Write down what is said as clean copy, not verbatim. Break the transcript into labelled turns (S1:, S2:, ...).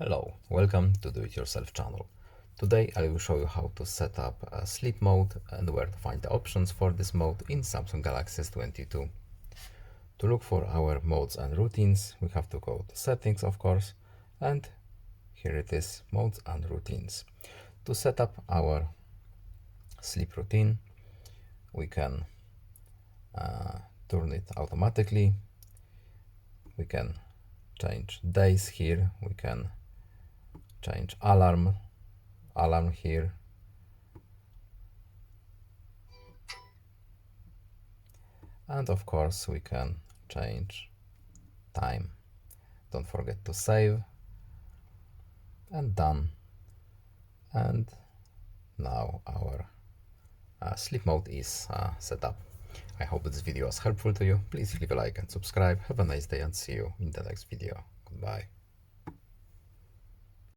S1: Hello, welcome to Do It Yourself channel. Today I will show you how to set up a sleep mode and where to find the options for this mode in Samsung Galaxy S22. To look for our modes and routines, we have to go to settings, of course, and here it is, modes and routines. To set up our sleep routine, we can turn it automatically. We can change days here. We can change alarm here. And of course we can change time. Don't forget to save and done. And now our sleep mode is set up. I hope this video was helpful to you. Please leave a like and subscribe. Have a nice day and see you in the next video. Goodbye.